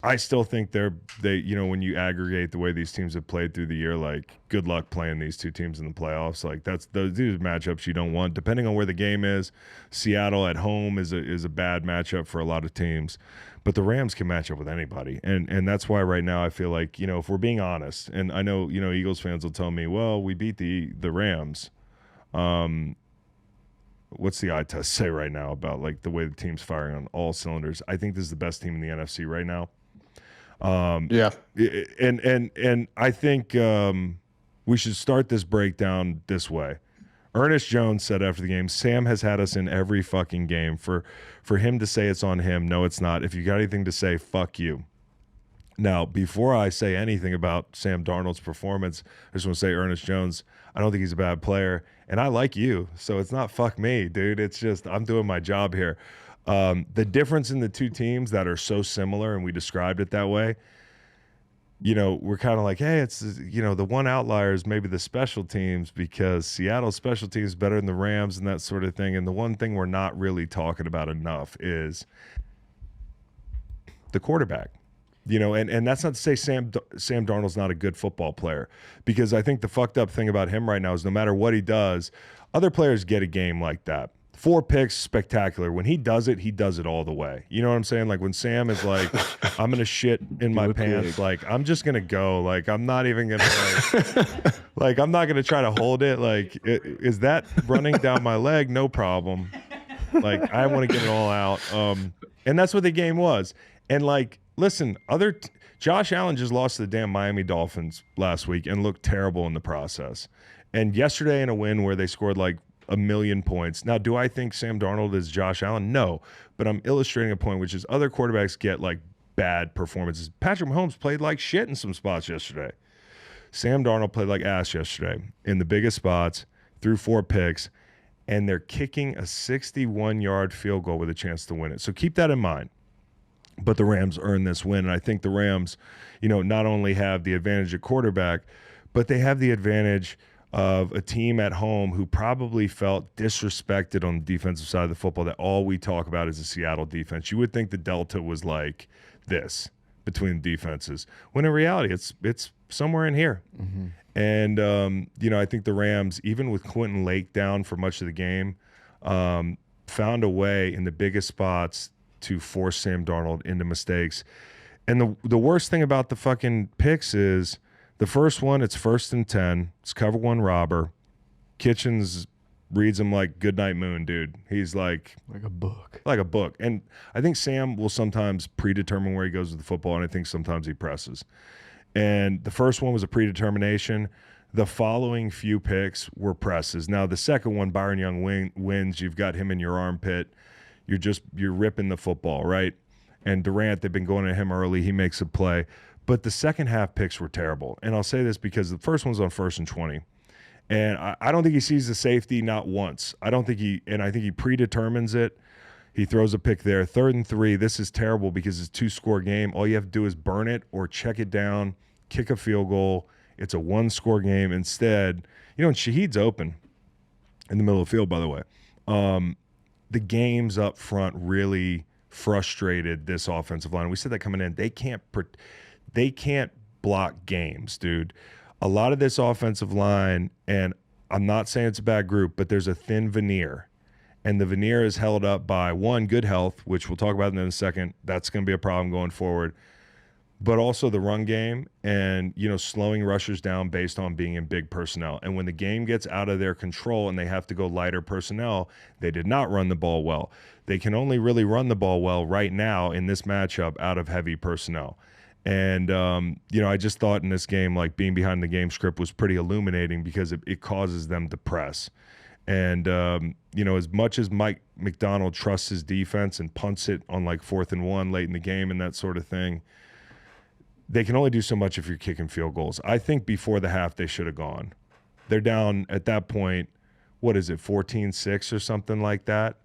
I still think they when you aggregate the way these teams have played through the year, like good luck playing these two teams in the playoffs. Like these are matchups you don't want. Depending on where the game is, Seattle at home is a bad matchup for a lot of teams, but the Rams can match up with anybody, and that's why right now I feel like if we're being honest, and I know Eagles fans will tell me, well, we beat the Rams. What's the eye test say right now about like the way the team's firing on all cylinders? I think this is the best team in the NFC right now. Yeah. And I think we should start this breakdown this way. Ernest Jones said after the game, Sam has had us in every fucking game. For him to say it's on him, no, it's not. If you got anything to say, fuck you. Now, before I say anything about Sam Darnold's performance, I just want to say, Ernest Jones, I don't think he's a bad player, and I like you, so it's not fuck me, dude. It's just I'm doing my job here. The difference in the two teams that are so similar, and we described it that way, we're kind of like, hey, it's, the one outlier is maybe the special teams because Seattle's special teams is better than the Rams and that sort of thing. And the one thing we're not really talking about enough is the quarterback. And that's not to say Sam Darnold's not a good football player, because I think the fucked up thing about him right now is no matter what he does, other players get a game like that. 4 picks, spectacular. When he does it all the way. You know what I'm saying? Like when Sam is like, I'm going to shit in my pants. Like, I'm just going to go. Like, I'm not even going to like, I'm not going to try to hold it. Like, is that running down my leg? No problem. Like, I want to get it all out. And that's what the game was. And like, listen, Josh Allen just lost to the damn Miami Dolphins last week and looked terrible in the process. And yesterday in a win where they scored like 1 million points. Now, do I think Sam Darnold is Josh Allen? No, but I'm illustrating a point, which is other quarterbacks get like bad performances. Patrick Mahomes played like shit in some spots yesterday. Sam Darnold played like ass yesterday in the biggest spots, threw 4 picks, and they're kicking a 61-yard field goal with a chance to win it. So keep that in mind. But the Rams earned this win, and I think the Rams, not only have the advantage at quarterback, but they have the advantage of a team at home who probably felt disrespected on the defensive side of the football, that all we talk about is the Seattle defense. You would think the delta was like this between the defenses, when in reality it's somewhere in here. Mm-hmm. And I think the Rams, even with Quentin Lake down for much of the game, found a way in the biggest spots to force Sam Darnold into mistakes. And the worst thing about the fucking picks is the first one, it's 1st and 10. It's cover one robber. Kitchens reads him like Goodnight Moon, dude. He's like a book. Like a book. And I think Sam will sometimes predetermine where he goes with the football, and I think sometimes he presses. And the first one was a predetermination. The following few picks were presses. Now, the second one, Byron Young wins. You've got him in your armpit. You're ripping the football, right? And Durant, they've been going at him early. He makes a play. But the second half picks were terrible. And I'll say this because the first one's on 1st and 20. And I don't think he sees the safety, not once. I think he predetermines it. He throws a pick there. 3rd and 3, this is terrible because it's a 2-score game. All you have to do is burn it or check it down, kick a field goal. It's a 1-score game. Instead, and Shaheed's open in the middle of the field, by the way. The games up front really frustrated this offensive line. We said that coming in. They can't block games, dude. A lot of this offensive line, and I'm not saying it's a bad group, but there's a thin veneer. And the veneer is held up by, one, good health, which we'll talk about in a second. That's going to be a problem going forward. But also the run game and, slowing rushers down based on being in big personnel. And when the game gets out of their control and they have to go lighter personnel, they did not run the ball well. They can only really run the ball well right now in this matchup out of heavy personnel. And, I just thought in this game, like being behind the game script was pretty illuminating because it causes them to press. And, as much as Mike Macdonald trusts his defense and punts it on like 4th and 1 late in the game and that sort of thing, they can only do so much if you're kicking field goals. I think before the half they should have gone. They're down at that point, what is it, 14-6 or something like that?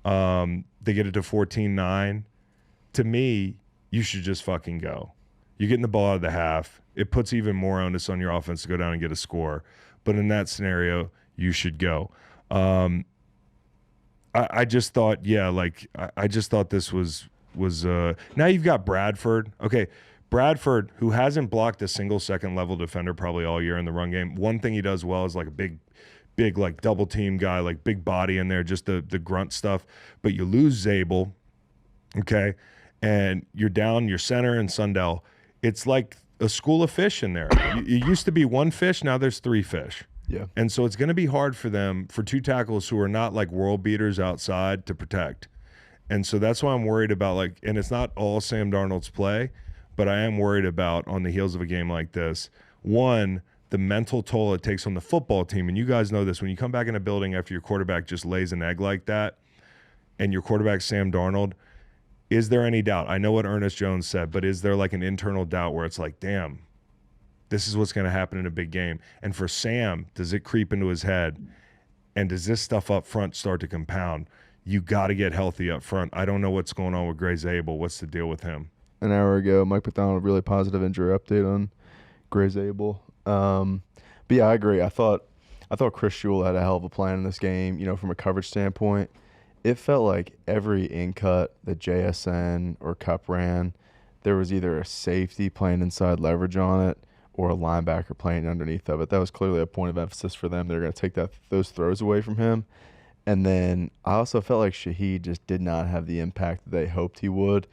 They get it to 14-9. To me, you should just fucking go. You're getting the ball out of the half. It puts even more onus on your offense to go down and get a score. But in that scenario, you should go. I just thought, I just thought this was now you've got Bradford. Okay, Bradford, who hasn't blocked a single second level defender probably all year in the run game. One thing he does well is like a big like double team guy, like big body in there, just the grunt stuff. But you lose Zabel, okay, and you're down your center and Sundell. It's like a school of fish in there. It used to be one fish, now there's three fish. Yeah. And so it's going to be hard for them, for two tackles who are not like world beaters outside, to protect. And so that's why I'm worried about, like, and it's not all Sam Darnold's play, but I am worried about, on the heels of a game like this, one, the mental toll it takes on the football team. And you guys know this, when you come back in a building after your quarterback just lays an egg like that, and your quarterback's Sam Darnold, is there any doubt? I know what Ernest Jones said, but is there like an internal doubt where it's like, damn, this is what's going to happen in a big game? And for Sam, does it creep into his head? And does this stuff up front start to compound? You got to get healthy up front. I don't know what's going on with Gray Zabel. What's the deal with him? An hour ago, Mike Macdonald, really positive injury update on Gray Zabel. But yeah, I agree. I thought Chris Shule had a hell of a plan in this game. You know, from a coverage standpoint, it felt like every in-cut that JSN or Cup ran, there was either a safety playing inside leverage on it or a linebacker playing underneath of it. That was clearly a point of emphasis for them. They're going to take those throws away from him. And then I also felt like Shaheed just did not have the impact that they hoped he would.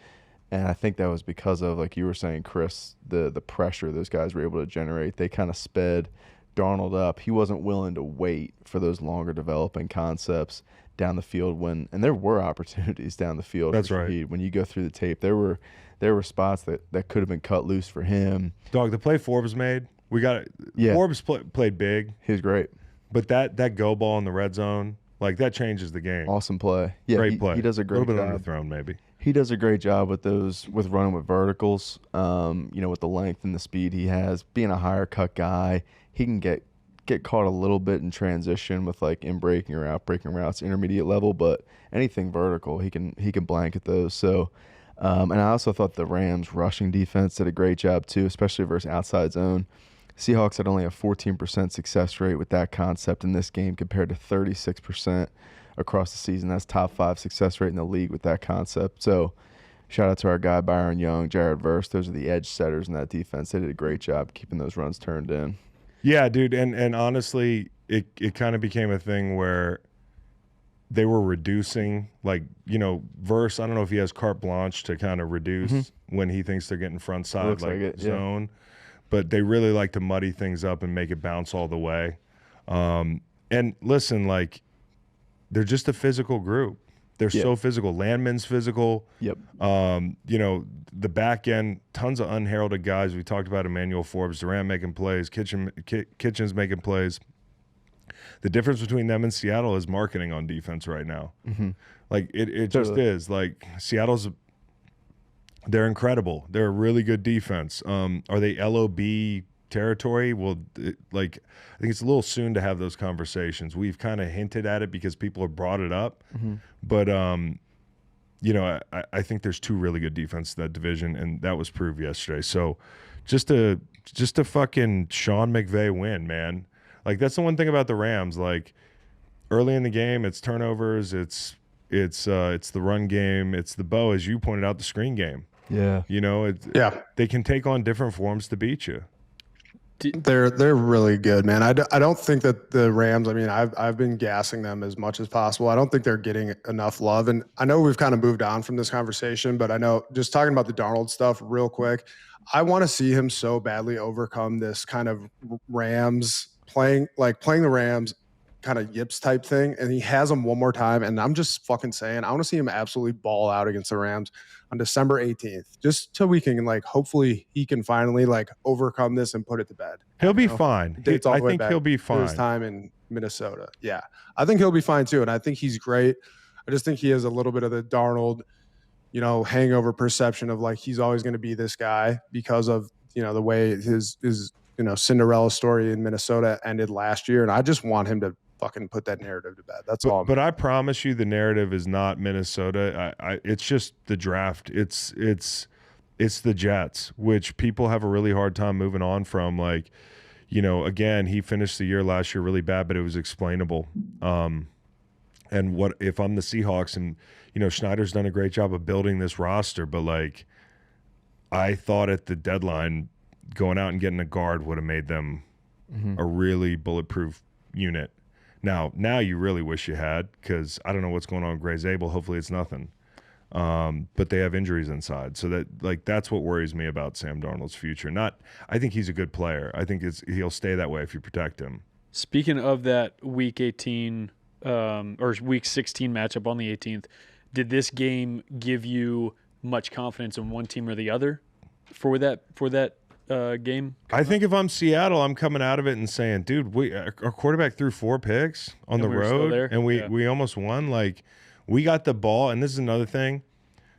And I think that was because of, like you were saying, Chris, the pressure those guys were able to generate. They kind of sped Darnold up. He wasn't willing to wait for those longer developing concepts down the field and there were opportunities down the field. That's for Shaheed. right. When you go through the tape, there were spots that could have been cut loose for him. Dog, the play Forbes made, we got it. Yeah. Forbes played big. He was great. But that go ball in the red zone, like, that changes the game. Awesome play. Yeah, great play. He does a great job. A little bit underthrown, maybe. He does a great job with running with verticals. You know, with the length and the speed he has. Being a higher cut guy, he can get caught a little bit in transition with, like, in breaking or out breaking routes, intermediate level. But anything vertical, he can blanket those. So, and I also thought the Rams rushing defense did a great job too, especially versus outside zone. Seahawks had only a 14% success rate with that concept in this game compared to 36% across the season. That's top 5 success rate in the league with that concept. So shout out to our guy Byron Young, Jared Verse. Those are the edge setters in that defense. They did a great job keeping those runs turned in. Yeah, dude. And honestly, it kind of became a thing where they were reducing, like, you know, Verse, I don't know if he has carte blanche to kind of reduce when he thinks they're getting front side zone. Yeah. But they really like to muddy things up and make it bounce all the way. And listen, like, they're just a physical group. They're so physical. Landman's physical. Yep. You know, the back end, tons of unheralded guys. We talked about Emmanuel Forbes, Durant making plays, Kitchens making plays. The difference between them and Seattle is marketing on defense right now. Mm-hmm. Like, it just is. Like, they're incredible. They're a really good defense. Are they LOB territory? Well, I think it's a little soon to have those conversations. We've kind of hinted at it because people have brought it up. Mm-hmm. But, you know, I think there's 2 really good defenses in that division, and that was proved yesterday. So just a fucking Sean McVay win, man. Like, that's the one thing about the Rams. Like, early in the game, it's turnovers, it's the run game, it's the bow, as you pointed out, the screen game. Yeah. You know, they can take on different forms to beat you. They're really good, man. I don't think that the Rams, I mean, I've been gassing them as much as possible. I don't think they're getting enough love. And I know we've kind of moved on from this conversation, but I know, just talking about the Darnold stuff real quick, I want to see him so badly overcome this kind of Rams playing the Rams kind of yips type thing. And he has them one more time. And I'm just fucking saying, I want to see him absolutely ball out against the Rams on December 18th, just so we can, like, hopefully he can finally, like, overcome this and put it to bed. He'll be fine. I think he'll be fine. His time in Minnesota. Yeah. I think he'll be fine too. And I think he's great. I just think he has a little bit of the Darnold, you know, hangover perception of, like, he's always going to be this guy because of, you know, the way his you know, Cinderella story in Minnesota ended last year. And I just want him to fucking put that narrative to bed. That's all. But I promise you, the narrative is not Minnesota. It's just the draft. It's the Jets, which people have a really hard time moving on from. Like, you know, again, he finished the year last year really bad, but it was explainable. And what if I'm the Seahawks and, Schneider's done a great job of building this roster, but like I thought at the deadline going out and getting a guard would have made them a really bulletproof unit. Now you really wish you had, because I don't know what's going on with Gray Zabel. Hopefully it's nothing. But they have injuries inside. So that's what worries me about Sam Darnold's future. I think he's a good player. I think he'll stay that way if you protect him. Speaking of that Week 18 or Week 16 matchup on the 18th, did this game give you much confidence in one team or the other for that game? I think if I'm Seattle, I'm coming out of it and saying, dude, our quarterback threw 4 picks on the road, and we almost won. Like, we got the ball, and this is another thing.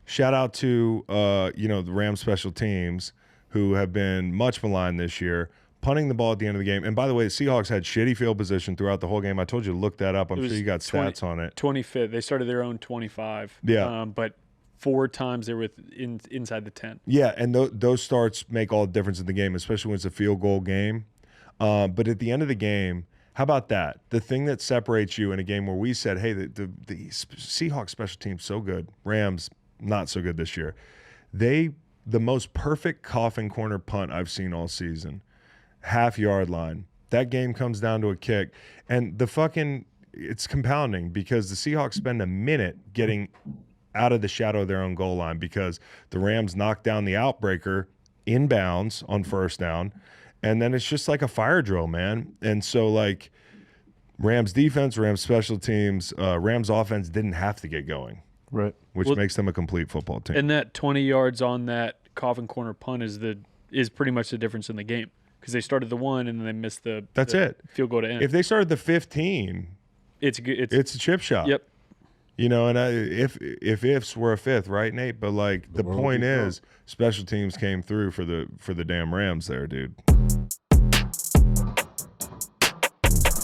Shout out to the Rams special teams, who have been much maligned this year, punting the ball at the end of the game. And by the way, the Seahawks had shitty field position throughout the whole game. I told you to look that up. I'm sure you got stats on it. 25th. They started their own 25. Yeah. But 4 times they were inside the 10. Yeah, and those starts make all the difference in the game, especially when it's a field goal game. But at the end of the game, how about that? The thing that separates you in a game where we said, hey, the Seahawks special team's so good. Rams, not so good this year. The most perfect coffin corner punt I've seen all season. Half-yard line. That game comes down to a kick. And it's compounding because the Seahawks spend a minute getting out of the shadow of their own goal line because the Rams knocked down the outbreaker inbounds on first down. And then it's just like a fire drill, man. And so, like, Rams defense, Rams special teams, Rams offense didn't have to get going. Right. Which makes them a complete football team. And that 20 yards on that coffin corner punt is pretty much the difference in the game. Because they started the 1 and then they missed the field goal to end. If they started the 15, it's a chip shot. Yep. And if ifs were a fifth, right, Nate? But like the point is, special teams came through for the damn Rams there, dude.